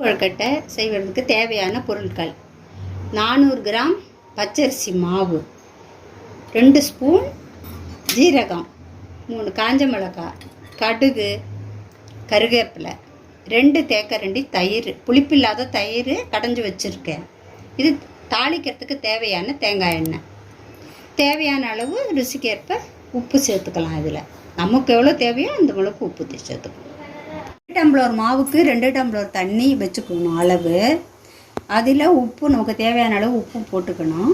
கொழுக்கட்டை செய்வதற்கு தேவையான பொருட்கள் 400 கிராம் பச்சரிசி மாவு, 2 ஸ்பூன் ஜீரகம், 3 காஞ்ச மிளகாய், கடுகு, கருவேப்பிலை, 2 தேக்கரண்டி தயிர், புளிப்பில்லாத தயிர் கடைஞ்சி வச்சுருக்கேன். இது தாளிக்கிறதுக்கு தேவையான தேங்காய் எண்ணெய். தேவையான அளவு ருசிக்கேற்ப உப்பு சேர்த்துக்கலாம். இதில் நமக்கு எவ்வளோ தேவையோ அந்த அளவுக்கு உப்பு சேர்த்துக்கணும். 2 டம்ளர் மாவுக்கு 2 டம்ளர் தண்ணி வச்சுக்கணும் அளவு. அதில் உப்பு நமக்கு தேவையான அளவு உப்பு போட்டுக்கணும்.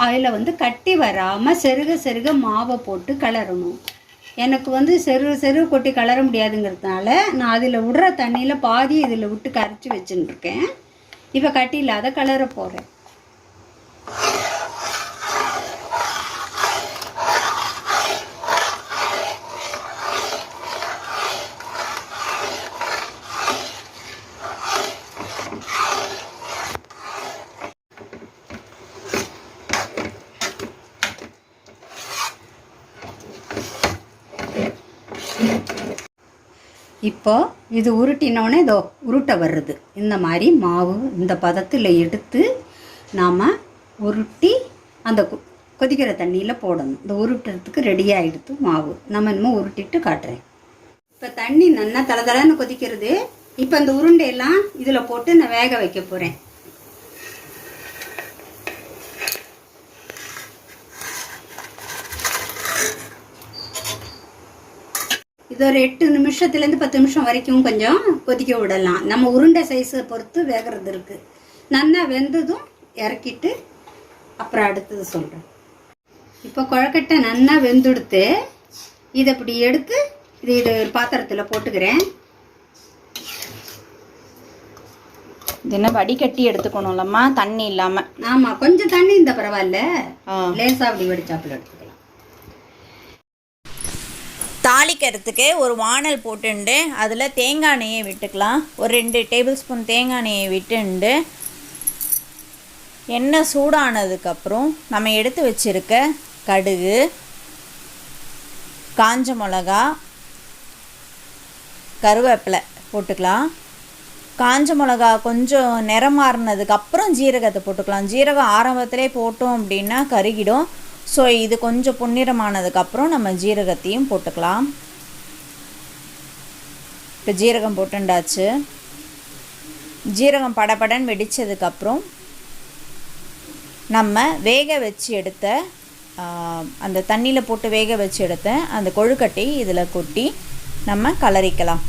அதில் கட்டி வராமல் செருக மாவை போட்டு கிளறணும். எனக்கு செருக கொட்டி கிளற முடியாதுங்கிறதுனால நான் அதில் விடுற தண்ணியில் பாதி இதில் விட்டு கரைச்சி வச்சுட்டுருக்கேன். இப்போ கட்டி இல்லாத கிளற போகிறேன். இப்போ இது உருட்டினோடனே இதோ உருட்டை வருது. இந்த மாதிரி மாவு இந்த பதத்தில் எடுத்து நாம் உருட்டி அந்த கொதிக்கிற தண்ணியில் போடணும். இந்த உருட்டுறதுக்கு ரெடியாகிடுது மாவு. நம்ம இன்னமும் உருட்டிட்டு காட்டுறேன். இப்போ தண்ணி நல்லா தளதளன்னு கொதிக்கிறது. இப்போ இந்த உருண்டையெல்லாம் இதில் போட்டு நான் வேக வைக்க போகிறேன். இது ஒரு 8 நிமிஷத்துலேருந்து 10 நிமிஷம் வரைக்கும் கொஞ்சம் கொதிக்க விடலாம். நம்ம உருண்டை சைஸை பொறுத்து வேகிறது இருக்குது. நல்லா வெந்ததும் இறக்கிட்டு அப்புறம் அடுத்தது சொல்கிறேன். இப்போ கொழுக்கட்டை நல்லா வெந்துடுத்து. இதை இப்படி எடுத்து இது பாத்திரத்தில் போட்டுக்கிறேன். இது என்ன வடிகட்டி எடுத்துக்கணும்லம்மா, தண்ணி இல்லாமல்? ஆமாம், கொஞ்சம் தண்ணி இருந்தால் பரவாயில்ல, லேசாக அப்படி வடிச்சாப்பில் எடுத்துக்கலாம். தாளிக்கிறதுக்கு ஒரு வானல் போட்டுண்டு அதில் தேங்காய் எண்ணெயை விட்டுக்கலாம். ஒரு 2 டேபிள் ஸ்பூன் தேங்காய் எண்ணெயை விட்டுண்டு எண்ணெய் சூடானதுக்கப்புறம் நம்ம எடுத்து வச்சுருக்க கடுகு, காஞ்ச மிளகா, கருவேப்பிலை போட்டுக்கலாம். காஞ்ச மிளகா கொஞ்சம் நிறம் மாறினதுக்கப்புறம் ஜீரகத்தை போட்டுக்கலாம். ஜீரகம் ஆரம்பத்திலே போட்டோம் அப்படின்னா கருகிடும். ஸோ இது கொஞ்சம் பொன்னிறமானதுக்கப்புறம் நம்ம ஜீரகத்தையும் போட்டுக்கலாம். இப்போ ஜீரகம் போட்டுண்டாச்சு. ஜீரகம் படபடன்னு வெடித்ததுக்கப்புறம் நம்ம வேக வச்சு எடுத்த அந்த தண்ணியில் போட்டு வேக வச்சு எடுத்த அந்த கொழுக்கட்டை இதில் கொட்டி நம்ம கலரிக்கலாம்.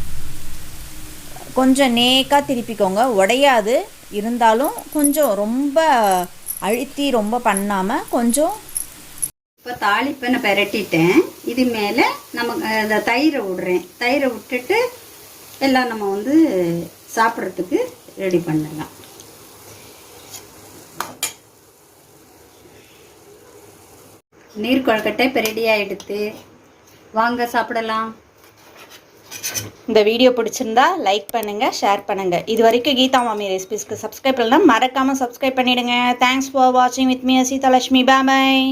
கொஞ்சம் நேக்காக திருப்பிக்கோங்க, உடையாது. இருந்தாலும் கொஞ்சம் ரொம்ப அழுத்தி ரொம்ப பண்ணாமல் கொஞ்சம். இப்போ தாளிப்பை நான் பெரட்டிட்டேன். இது மேலே நம்ம இந்த தயிரை விடுறேன். தயிரை விட்டுட்டு எல்லாம் நம்ம சாப்பிட்றதுக்கு ரெடி பண்ணலாம். நீர் கொழுக்கட்டை இப்போ ரெடியாக எடுத்து வாங்க சாப்பிடலாம். இந்த வீடியோ பிடிச்சிருந்தா லைக் பண்ணுங்கள், ஷேர் பண்ணுங்கள். இது வரைக்கும் கீதா மாமி ரெசிபீஸ்க்கு சப்ஸ்கிரைப் பண்ணலாம், மறக்காமல் சப்ஸ்கிரைப் பண்ணிவிடுங்க. தேங்க்ஸ் ஃபார் வாட்சிங் வித் மீ சீதாலட்சுமி. பாய்.